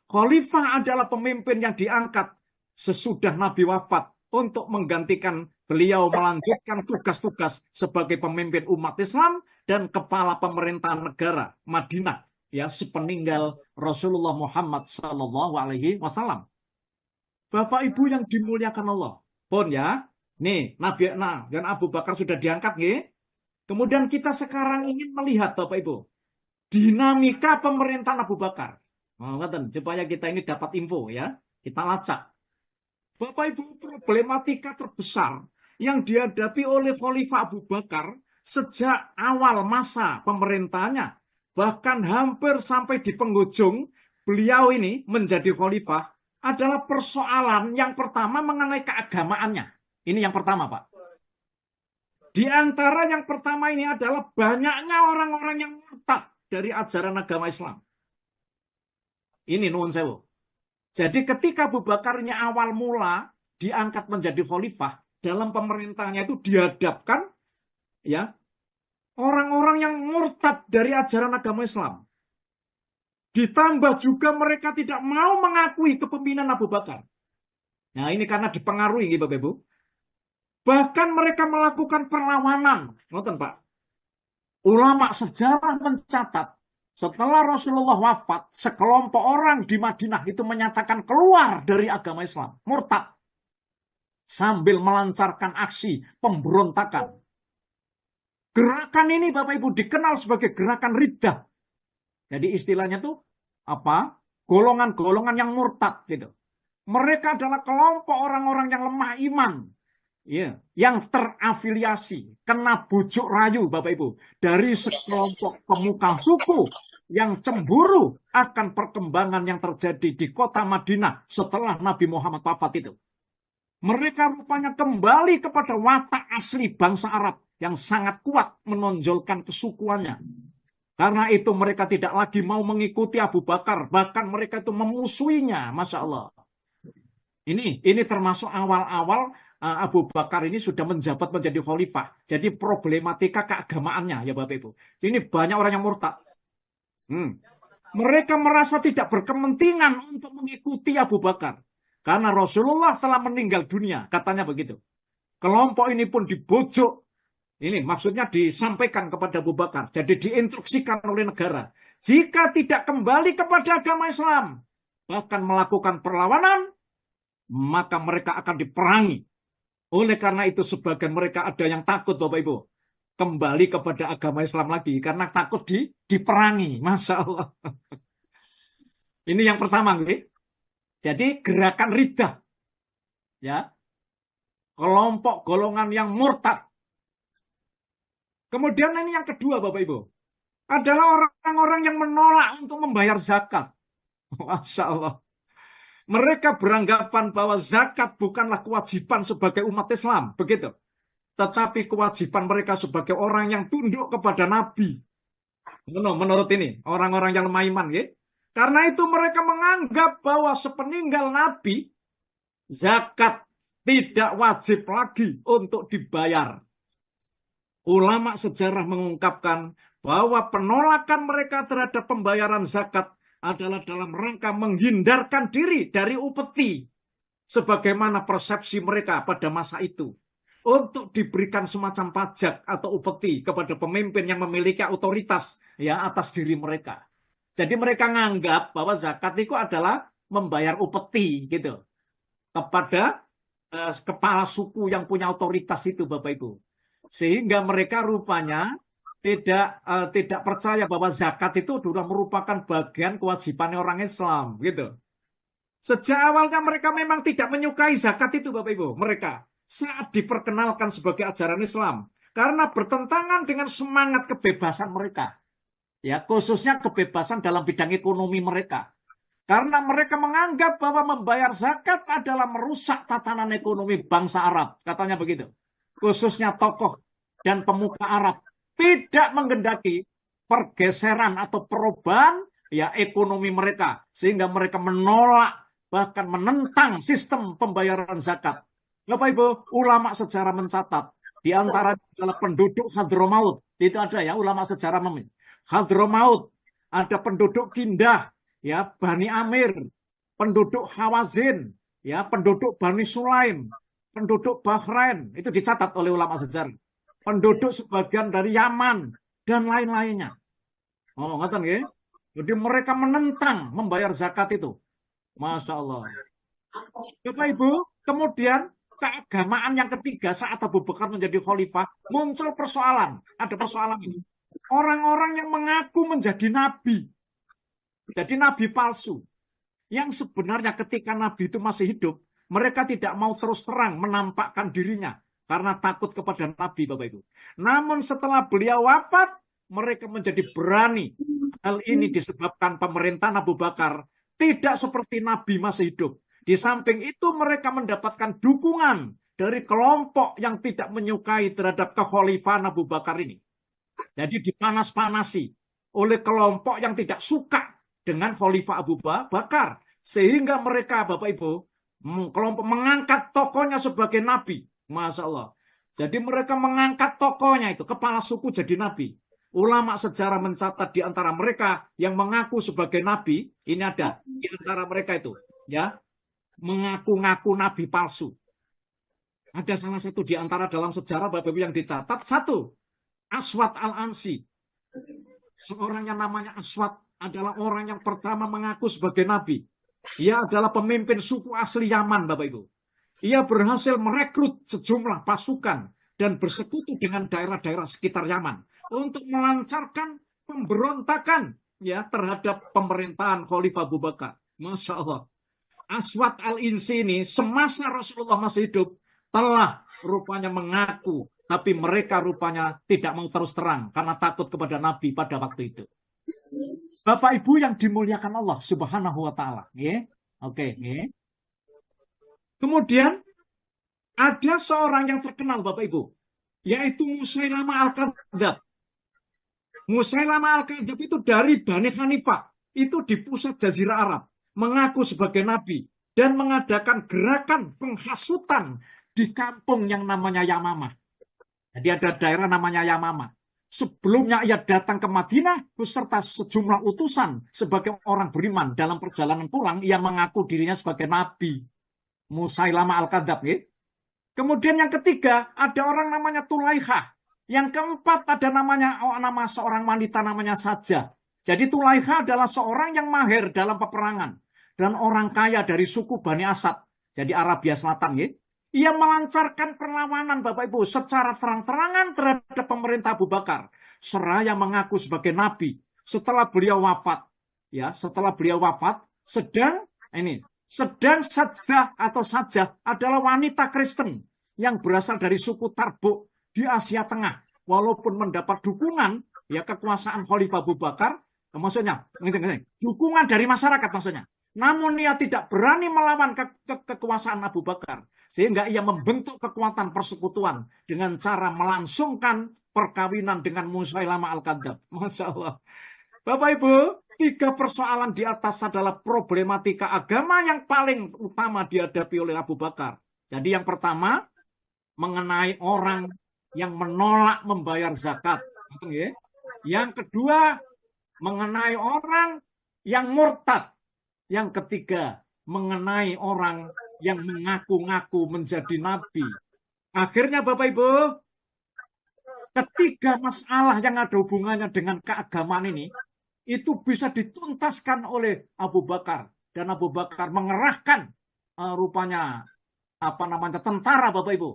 Khalifah adalah pemimpin yang diangkat sesudah Nabi wafat untuk menggantikan beliau melanjutkan tugas-tugas sebagai pemimpin umat Islam dan kepala pemerintahan negara Madinah ya sepeninggal Rasulullah Muhammad Sallallahu Alaihi Wasallam. Bapak Ibu yang dimuliakan Allah, pun ya, nih Nabi dan Abu Bakar sudah diangkat, nggih. Kemudian kita sekarang ingin melihat Bapak Ibu dinamika pemerintahan Abu Bakar. Supaya kita ini dapat info ya, kita lacak. Bapak Ibu, problematika terbesar yang dihadapi oleh Khalifah Abu Bakar sejak awal masa pemerintahannya, bahkan hampir sampai di penghujung beliau ini menjadi khalifah, adalah persoalan yang pertama mengenai keagamaannya. Ini yang pertama, Pak. Di antara yang pertama ini adalah banyaknya orang-orang yang murtad dari ajaran agama Islam. Ini nuwun sewu. Jadi ketika Abu Bakarnya awal mula diangkat menjadi khalifah, dalam pemerintahannya itu dihadapkan ya orang-orang yang murtad dari ajaran agama Islam. Ditambah juga mereka tidak mau mengakui kepemimpinan Abu Bakar. Nah ini karena dipengaruhi Bapak Ibu. Bahkan mereka melakukan perlawanan. Nonton Pak. Ulama sejarah mencatat setelah Rasulullah wafat, sekelompok orang di Madinah itu menyatakan keluar dari agama Islam, murtad, sambil melancarkan aksi pemberontakan. Gerakan ini Bapak Ibu dikenal sebagai gerakan riddah. Jadi istilahnya tuh apa? Golongan-golongan yang murtad gitu. Mereka adalah kelompok orang-orang yang lemah iman. Ya, yang terafiliasi, kena bujuk rayu Bapak Ibu dari sekelompok pemuka suku yang cemburu akan perkembangan yang terjadi di kota Madinah setelah Nabi Muhammad wafat itu. Mereka rupanya kembali kepada watak asli bangsa Arab yang sangat kuat menonjolkan kesukuannya. Karena itu mereka tidak lagi mau mengikuti Abu Bakar, bahkan mereka itu memusuhinya, Masya Allah. Ini termasuk awal-awal Abu Bakar ini sudah menjabat menjadi khalifah. Jadi problematika keagamaannya ya Bapak Ibu. Ini banyak orang yang murtad. Mereka merasa tidak berkepentingan untuk mengikuti Abu Bakar. Karena Rasulullah telah meninggal dunia, katanya begitu. Kelompok ini pun dibujuk. Ini maksudnya disampaikan kepada Abu Bakar. Jadi diinstruksikan oleh negara. Jika tidak kembali kepada agama Islam, bahkan melakukan perlawanan, maka mereka akan diperangi. Oleh karena itu sebagian mereka ada yang takut Bapak Ibu. Kembali kepada agama Islam lagi. Karena takut diperangi. Masya Allah. Ini yang pertama. Jadi gerakan riddah. Ya. Kelompok golongan yang murtad. Kemudian ini yang kedua Bapak Ibu. Adalah orang-orang yang menolak untuk membayar zakat. Masya Allah. Mereka beranggapan bahwa zakat bukanlah kewajiban sebagai umat Islam. Begitu. Tetapi kewajiban mereka sebagai orang yang tunduk kepada Nabi. Menurut ini. Orang-orang yang lemah iman. Ya. Karena itu mereka menganggap bahwa sepeninggal Nabi, zakat tidak wajib lagi untuk dibayar. Ulama sejarah mengungkapkan bahwa penolakan mereka terhadap pembayaran zakat adalah dalam rangka menghindarkan diri dari upeti. Sebagaimana persepsi mereka pada masa itu. Untuk diberikan semacam pajak atau upeti kepada pemimpin yang memiliki otoritas ya atas diri mereka. Jadi mereka menganggap bahwa zakat itu adalah membayar upeti gitu. Kepada kepala suku yang punya otoritas itu Bapak Ibu. Sehingga mereka rupanya tidak percaya bahwa zakat itu sudah merupakan bagian kewajiban orang Islam, gitu. Sejak awalnya mereka memang tidak menyukai zakat itu, Bapak Ibu. Mereka saat diperkenalkan sebagai ajaran Islam, karena bertentangan dengan semangat kebebasan mereka, ya khususnya kebebasan dalam bidang ekonomi mereka. Karena mereka menganggap bahwa membayar zakat adalah merusak tatanan ekonomi bangsa Arab, katanya begitu. Khususnya tokoh dan pemuka Arab tidak menggendaki pergeseran atau perubahan ya ekonomi mereka, sehingga mereka menolak bahkan menentang sistem pembayaran zakat. Bapak Ibu, ulama sejarah mencatat di antara adalah penduduk Hadramaut. Itu ada ya ulama sejarah Hadramaut, ada penduduk Kindah, ya Bani Amir, penduduk Hawazin, ya penduduk Bani Sulaim, penduduk Bahrain, itu dicatat oleh ulama sejarah. Penduduk sebagian dari Yaman, dan lain-lainnya. Oh, ngerti nggih? Jadi mereka menentang membayar zakat itu. Masya Allah. Bapak Ibu, kemudian keagamaan yang ketiga saat Abu Bakar menjadi khalifah, muncul persoalan. Ada persoalan ini. Orang-orang yang mengaku menjadi nabi. Jadi nabi palsu. Yang sebenarnya ketika nabi itu masih hidup, mereka tidak mau terus terang menampakkan dirinya. Karena takut kepada nabi, Bapak Ibu. Namun setelah beliau wafat, mereka menjadi berani. Hal ini disebabkan pemerintahan Abu Bakar tidak seperti nabi masih hidup. Di samping itu mereka mendapatkan dukungan dari kelompok yang tidak menyukai terhadap kekhalifahan Abu Bakar ini. Jadi dipanas-panasi oleh kelompok yang tidak suka dengan Khalifah Abu Bakar. Sehingga mereka, Bapak Ibu, kelompok mengangkat tokohnya sebagai nabi. Masya Allah. Jadi mereka mengangkat tokohnya itu, kepala suku jadi nabi. Ulama sejarah mencatat di antara mereka yang mengaku sebagai nabi, ini ada di antara mereka itu, ya, mengaku-ngaku nabi palsu. Ada salah satu di antara dalam sejarah Bapak Ibu yang dicatat, satu, Aswad Al-Ansi. Seorang yang namanya Aswad adalah orang yang pertama mengaku sebagai nabi. Ia adalah pemimpin suku asli Yaman, Bapak Ibu. Ia berhasil merekrut sejumlah pasukan dan bersekutu dengan daerah-daerah sekitar Yaman untuk melancarkan pemberontakan ya terhadap pemerintahan Khalifah Abu Bakar. Masya Allah. Aswad Al-Insi ini semasa Rasulullah masih hidup telah rupanya mengaku, tapi mereka rupanya tidak mau terus terang karena takut kepada Nabi pada waktu itu. Bapak Ibu yang dimuliakan Allah Subhanahu wa taala, nggih. Oke, nggih. Kemudian ada seorang yang terkenal Bapak Ibu, yaitu Musailamah Al-Kadzdzab. Musailamah Al-Kadzdzab itu dari Bani Hanifah, itu di pusat Jazirah Arab, mengaku sebagai nabi dan mengadakan gerakan penghasutan di kampung yang namanya Yamamah. Jadi ada daerah namanya Yamamah. Sebelumnya ia datang ke Madinah beserta sejumlah utusan sebagai orang beriman. Dalam perjalanan pulang, ia mengaku dirinya sebagai nabi. Musailamah Al-Kadzdzab. Ya. Kemudian yang ketiga, ada orang namanya Tulaikha. Yang keempat ada nama seorang wanita namanya Sajah. Jadi Tulaikha adalah seorang yang mahir dalam peperangan. Dan orang kaya dari suku Bani Asad. Jadi Arabia Selatan. Ya. Ia melancarkan perlawanan Bapak Ibu secara terang-terangan terhadap pemerintah Abu Bakar. Seraya mengaku sebagai nabi. Setelah beliau wafat. Ya, setelah beliau wafat, sedang Sajdah atau Sajah adalah wanita Kristen yang berasal dari suku Tarbuk di Asia Tengah. Walaupun mendapat dukungan ya kekuasaan Khalifah Abu Bakar, maksudnya dukungan dari masyarakat maksudnya. Namun ia tidak berani melawan kekuasaan Abu Bakar. Sehingga ia membentuk kekuatan persekutuan dengan cara melangsungkan perkawinan dengan Musailamah Al-Kadzdzab. Masya Allah. Bapak Ibu, 3 persoalan di atas adalah problematika agama yang paling utama dihadapi oleh Abu Bakar. Jadi yang pertama, mengenai orang yang menolak membayar zakat. Yang kedua, mengenai orang yang murtad. Yang ketiga, mengenai orang yang mengaku-ngaku menjadi nabi. Akhirnya Bapak Ibu, ketiga masalah yang ada hubungannya dengan keagamaan ini, itu bisa dituntaskan oleh Abu Bakar. Dan Abu Bakar mengerahkan rupanya tentara Bapak Ibu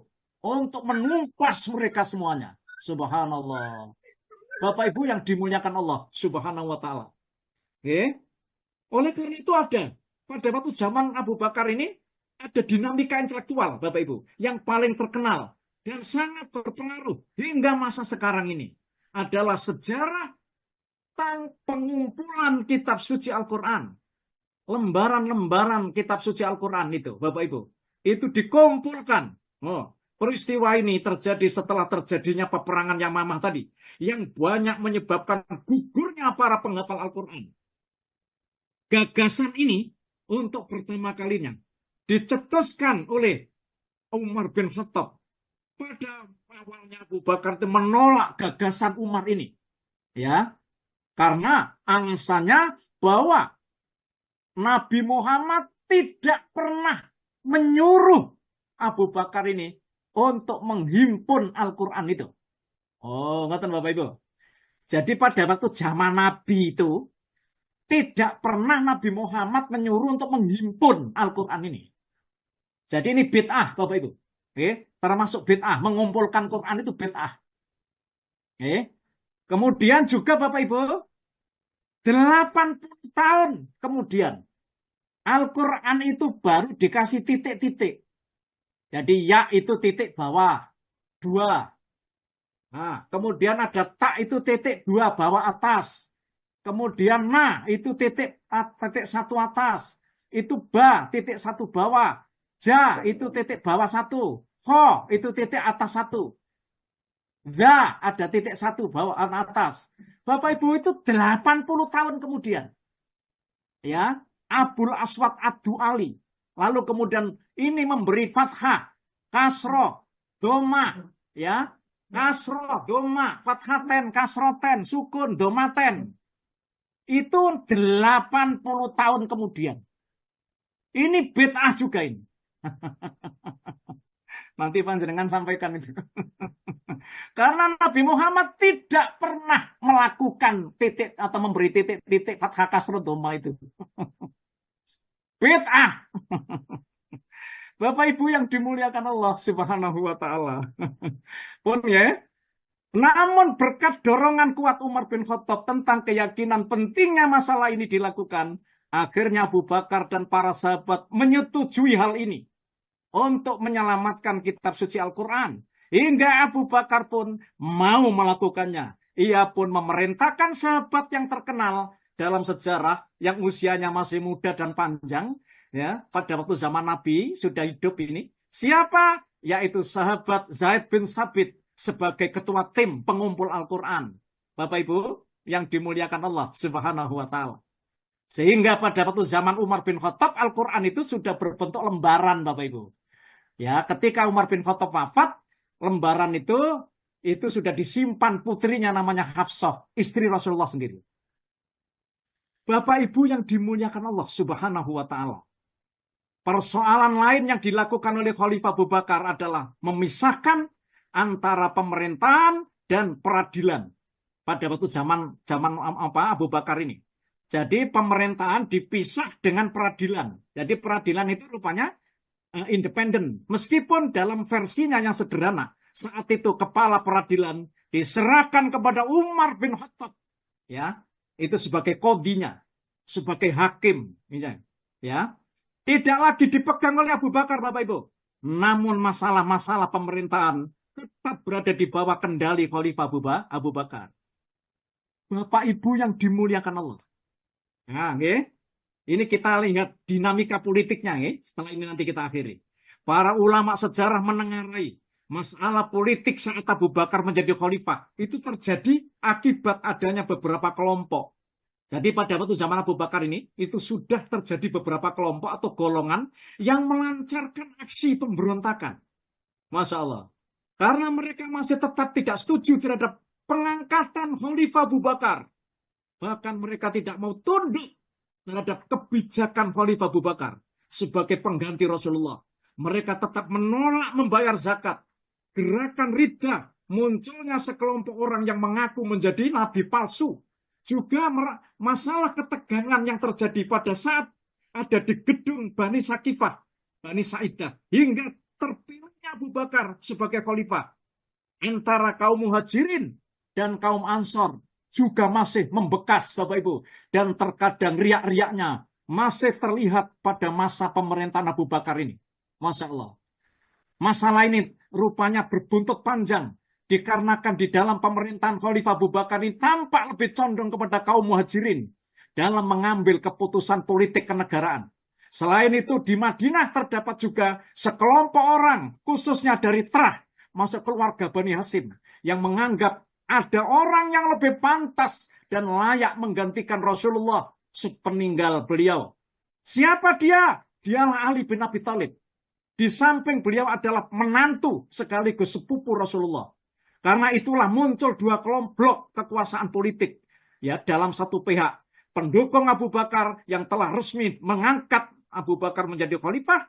untuk menumpas mereka semuanya. Subhanallah. Bapak Ibu yang dimuliakan Allah Subhanahu wa taala. Oke. Oleh karena itu ada pada waktu zaman Abu Bakar ini ada dinamika intelektual Bapak Ibu yang paling terkenal dan sangat berpengaruh hingga masa sekarang ini adalah sejarah tentang pengumpulan kitab suci Al-Quran. Lembaran-lembaran kitab suci Al-Quran itu Bapak Ibu. Itu dikumpulkan. Peristiwa ini terjadi setelah terjadinya peperangan Yamamah tadi. Yang banyak menyebabkan gugurnya para penghafal Al-Quran. Gagasan ini untuk pertama kalinya dicetuskan oleh Umar bin Khattab. Pada awalnya Abu Bakar itu menolak gagasan Umar ini. Ya, karena alasannya bahwa Nabi Muhammad tidak pernah menyuruh Abu Bakar ini untuk menghimpun Al-Quran itu. Oh, ngerti Bapak Ibu. Jadi pada waktu zaman Nabi itu, tidak pernah Nabi Muhammad menyuruh untuk menghimpun Al-Quran ini. Jadi ini bid'ah Bapak Ibu. Termasuk bid'ah. Mengumpulkan Quran itu bid'ah. Kemudian juga Bapak Ibu, 80 tahun kemudian, Al-Quran itu baru dikasih titik-titik. Jadi ya itu titik bawah, 2. Nah, kemudian ada tak itu titik 2 bawah atas. Kemudian na itu titik 1 atas. Itu ba titik 1 bawah. Ja itu titik bawah 1. Ho itu titik atas 1. Za ada titik 1 bawah atas. Bapak Ibu itu 80 tahun kemudian. Ya, Abul Aswad Ad-Du'ali. Lalu kemudian ini memberi fathah, kasroh, doma, ya, kasroh, doma, fathaten, kasroten, sukun, domaten. Itu 80 tahun kemudian. Ini bid'ah juga ini. Nanti panjenengan sampaikan itu. Karena Nabi Muhammad tidak pernah melakukan titik atau memberi titik-titik fathah kasroh doma itu. Bid'ah. Bapak Ibu yang dimuliakan Allah Subhanahu wa taala. Pun ya. Namun berkat dorongan kuat Umar bin Khattab tentang keyakinan pentingnya masalah ini dilakukan, akhirnya Abu Bakar dan para sahabat menyetujui hal ini untuk menyelamatkan kitab suci Al-Quran. Hingga Abu Bakar pun mau melakukannya. Ia pun memerintahkan sahabat yang terkenal dalam sejarah yang usianya masih muda dan panjang, ya, pada waktu zaman Nabi sudah hidup ini. Siapa? Yaitu sahabat Zaid bin Sabit sebagai ketua tim pengumpul Al-Quran. Bapak Ibu yang dimuliakan Allah Subhanahu wa taala. Sehingga pada waktu zaman Umar bin Khattab Al-Quran itu sudah berbentuk lembaran Bapak Ibu. Ya, ketika Umar bin Khattab wafat, lembaran itu sudah disimpan putrinya namanya Hafsah, istri Rasulullah sendiri. Bapak Ibu yang dimuliakan Allah Subhanahu wa taala. Persoalan lain yang dilakukan oleh Khalifah Abu Bakar adalah memisahkan antara pemerintahan dan peradilan pada waktu zaman Abu Bakar ini. Jadi pemerintahan dipisah dengan peradilan. Jadi peradilan itu rupanya independen. Meskipun dalam versinya yang sederhana, saat itu kepala peradilan diserahkan kepada Umar bin Khattab, ya, itu sebagai kodinya, sebagai hakim, misalnya, ya, tidak lagi dipegang oleh Abu Bakar, Bapak Ibu. Namun masalah-masalah pemerintahan tetap berada di bawah kendali Khalifah Abu Bakar. Bapak Ibu yang dimuliakan Allah. Nah, ini kita lihat dinamika politiknya, setelah ini nanti kita akhiri. Para ulama sejarah menengarai masalah politik saat Abu Bakar menjadi khalifah. Itu terjadi akibat adanya beberapa kelompok. Jadi pada waktu zaman Abu Bakar ini, itu sudah terjadi beberapa kelompok atau golongan yang melancarkan aksi pemberontakan. Masya Allah. Karena mereka masih tetap tidak setuju terhadap pengangkatan Khalifah Abu Bakar. Bahkan mereka tidak mau tunduk terhadap kebijakan Khalifah Abu Bakar sebagai pengganti Rasulullah. Mereka tetap menolak membayar zakat. Gerakan ridha, munculnya sekelompok orang yang mengaku menjadi nabi palsu. Juga masalah ketegangan yang terjadi pada saat ada di gedung Bani Sakifah, Bani Sa'idah, hingga terpilihnya Abu Bakar sebagai khalifah. Antara kaum muhajirin dan kaum ansor juga masih membekas, Bapak Ibu. Dan terkadang riak-riaknya masih terlihat pada masa pemerintahan Abu Bakar ini. Masya Allah. Masalah ini rupanya berbuntut panjang. Dikarenakan di dalam pemerintahan Khalifah Abu Bakar ini tampak lebih condong kepada kaum muhajirin dalam mengambil keputusan politik kenegaraan. Selain itu di Madinah terdapat juga sekelompok orang, khususnya dari Trah, masuk keluarga Bani Hasyim, yang menganggap ada orang yang lebih pantas dan layak menggantikan Rasulullah sepeninggal beliau. Siapa dia? Dialah Ali bin Abi Thalib. Di samping beliau adalah menantu sekaligus sepupu Rasulullah. Karena itulah muncul dua kelompok kekuasaan politik. Ya, dalam satu pihak, pendukung Abu Bakar yang telah resmi mengangkat Abu Bakar menjadi khalifah.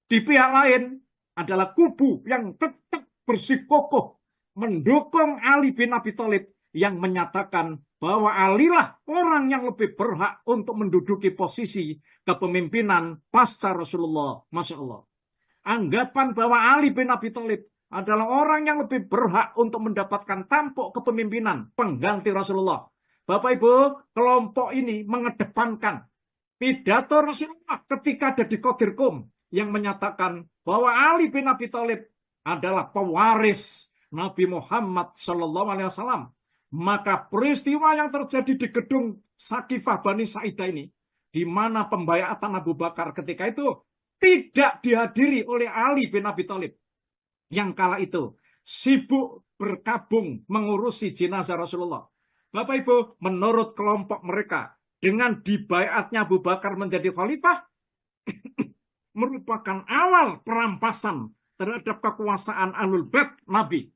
Di pihak lain, adalah kubu yang tetap bersikukuh mendukung Ali bin Abi Thalib yang menyatakan bahwa Ali lah orang yang lebih berhak untuk menduduki posisi kepemimpinan pasca Rasulullah. Masya Allah. Anggapan bahwa Ali bin Abi Thalib adalah orang yang lebih berhak untuk mendapatkan tampuk kepemimpinan pengganti Rasulullah. Bapak Ibu, kelompok ini mengedepankan pidato Rasulullah ketika ada di Qadirqum yang menyatakan bahwa Ali bin Abi Thalib adalah pewaris Nabi Muhammad SAW. Maka peristiwa yang terjadi di gedung Sakifah Bani Sa'idah ini, di mana pembayatan Abu Bakar ketika itu tidak dihadiri oleh Ali bin Abi Thalib, yang kala itu sibuk berkabung mengurusi jenazah Rasulullah. Bapak Ibu, menurut kelompok mereka, dengan dibaiatnya Abu Bakar menjadi khalifah, merupakan awal perampasan terhadap kekuasaan Ahlul Bait Nabi.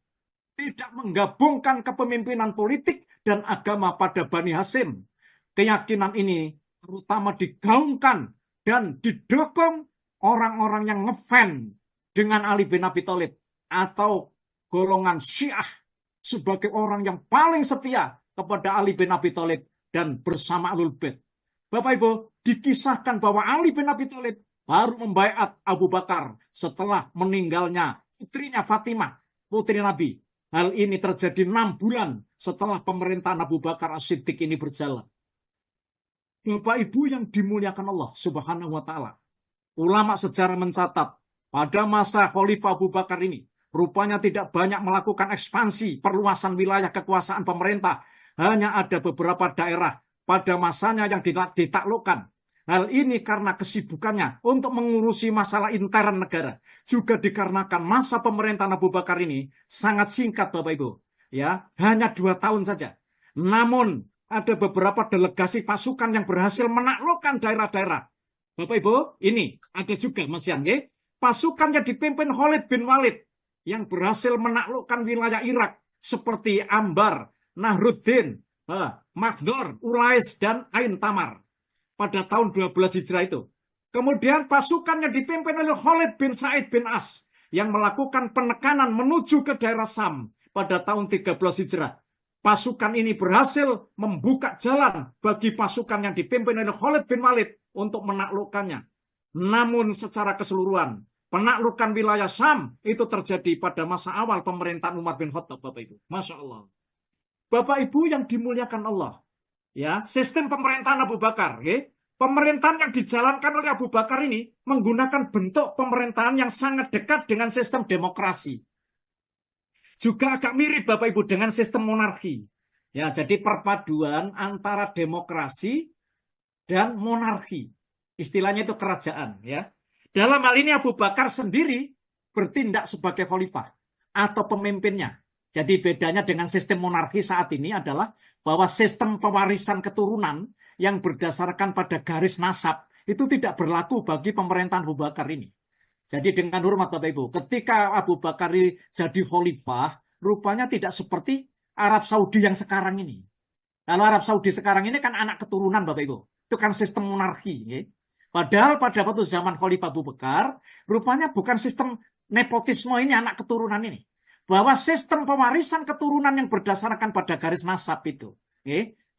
Tidak menggabungkan kepemimpinan politik dan agama pada Bani Hasyim. Keyakinan ini terutama digaungkan dan didukung orang-orang yang ngefans dengan Ali bin Abi Thalib atau golongan Syiah sebagai orang yang paling setia kepada Ali bin Abi Thalib dan bersama Ahlul Bait. Bapak Ibu, dikisahkan bahwa Ali bin Abi Thalib baru membaiat Abu Bakar setelah meninggalnya putrinya Fatimah, putri Nabi. Hal ini terjadi 6 bulan setelah pemerintahan Abu Bakar As-Siddiq ini berjalan. Bapak Ibu yang dimuliakan Allah Subhanahu wa Ta'ala, ulama sejarah mencatat pada masa Khalifah Abu Bakar ini rupanya tidak banyak melakukan ekspansi perluasan wilayah kekuasaan pemerintah. Hanya ada beberapa daerah pada masanya yang ditaklukkan. Hal ini karena kesibukannya untuk mengurusi masalah intern negara. Juga dikarenakan masa pemerintahan Abu Bakar ini sangat singkat, Bapak Ibu. Ya, hanya 2 tahun saja. Namun ada beberapa delegasi pasukan yang berhasil menaklukkan daerah-daerah. Bapak Ibu, ini ada juga Mas Yan, ya? Pasukan yang dipimpin Khalid bin Walid yang berhasil menaklukkan wilayah Irak seperti Ambar, Nahruddin, Maghdor, Ulais, dan Ain Tamar pada tahun 12 Hijrah itu. Kemudian pasukan yang dipimpin oleh Khalid bin Sa'id bin As yang melakukan penekanan menuju ke daerah Sam pada tahun 13 Hijrah. Pasukan ini berhasil membuka jalan bagi pasukan yang dipimpin oleh Khalid bin Walid untuk menaklukkannya. Namun secara keseluruhan, penaklukan wilayah Sam itu terjadi pada masa awal pemerintahan Umar bin Khattab, Bapak Ibu. Masya Allah. Bapak Ibu yang dimuliakan Allah. Ya, sistem pemerintahan Abu Bakar, ya. Pemerintahan yang dijalankan oleh Abu Bakar ini menggunakan bentuk pemerintahan yang sangat dekat dengan sistem demokrasi. Juga agak mirip Bapak Ibu dengan sistem monarki. Ya, jadi perpaduan antara demokrasi dan monarki. Istilahnya itu kerajaan, ya. Dalam hal ini Abu Bakar sendiri bertindak sebagai khalifah atau pemimpinnya. Jadi bedanya dengan sistem monarki saat ini adalah bahwa sistem pewarisan keturunan yang berdasarkan pada garis nasab itu tidak berlaku bagi pemerintahan Abu Bakar ini. Jadi dengan hormat Bapak Ibu, ketika Abu Bakar jadi khalifah, rupanya tidak seperti Arab Saudi yang sekarang ini. Kalau Arab Saudi sekarang ini kan anak keturunan Bapak Ibu, itu kan sistem monarki. Ya. Padahal pada waktu zaman Khalifah Abu Bakar, rupanya bukan sistem nepotisme ini anak keturunan ini. Bahwa sistem pewarisan keturunan yang berdasarkan pada garis nasab itu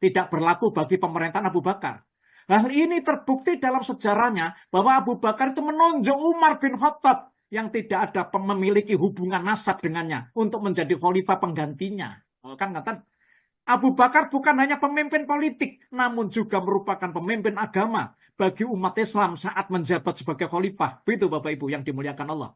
tidak berlaku bagi pemerintahan Abu Bakar. Hal ini terbukti dalam sejarahnya bahwa Abu Bakar itu menunjuk Umar bin Khattab yang tidak ada memiliki hubungan nasab dengannya untuk menjadi khalifah penggantinya. Kan kata Abu Bakar bukan hanya pemimpin politik, namun juga merupakan pemimpin agama bagi umat Islam saat menjabat sebagai khalifah. Itu Bapak Ibu yang dimuliakan Allah.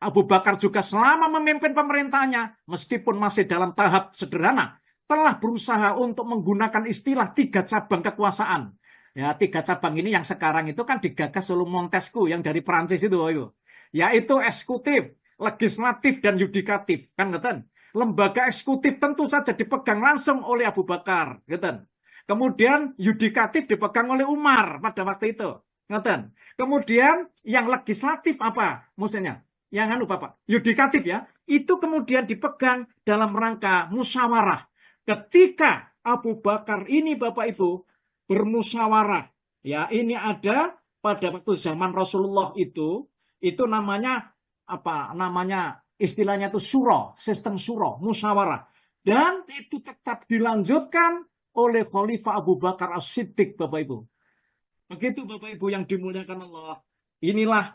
Abu Bakar juga selama memimpin pemerintahnya, meskipun masih dalam tahap sederhana, telah berusaha untuk menggunakan istilah 3 cabang kekuasaan. Ya, 3 cabang ini yang sekarang itu kan digagas oleh Montesquieu yang dari Prancis itu, yaitu eksekutif, legislatif, dan yudikatif. Kan ngeten? Lembaga eksekutif tentu saja dipegang langsung oleh Abu Bakar, ngeten. Kemudian yudikatif dipegang oleh Umar pada waktu itu, ngeten. Kemudian yang legislatif apa? Maksudnya yang Bapak, yudikatif ya, itu kemudian dipegang dalam rangka musyawarah. Ketika Abu Bakar ini Bapak Ibu bermusyawarah, ya ini ada pada waktu zaman Rasulullah itu namanya apa namanya istilahnya itu suro, sistem suro, musyawarah. Dan itu tetap dilanjutkan oleh Khalifah Abu Bakar As-Siddiq, Bapak Ibu. Begitu Bapak Ibu yang dimuliakan Allah. Inilah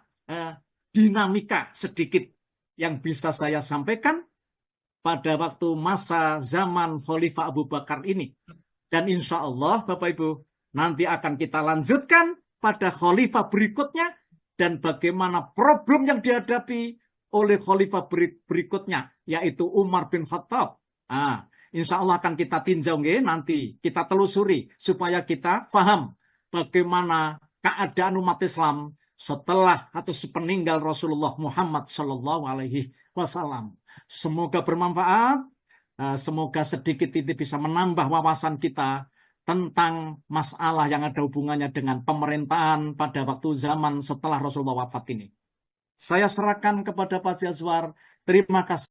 dinamika sedikit yang bisa saya sampaikan pada waktu masa zaman Khalifah Abu Bakar ini. Dan insya Allah Bapak Ibu nanti akan kita lanjutkan pada Khalifah berikutnya dan bagaimana problem yang dihadapi oleh Khalifah berikutnya, yaitu Umar bin Khattab. Insya Allah akan kita tinjau nanti, kita telusuri supaya kita paham bagaimana keadaan umat Islam setelah atau sepeninggal Rasulullah Muhammad Sallallahu Alaihi Wasallam. Semoga bermanfaat. Semoga sedikit ini bisa menambah wawasan kita tentang masalah yang ada hubungannya dengan pemerintahan pada waktu zaman setelah Rasulullah wafat ini. Saya serahkan kepada Pak Jazwar. Terima kasih.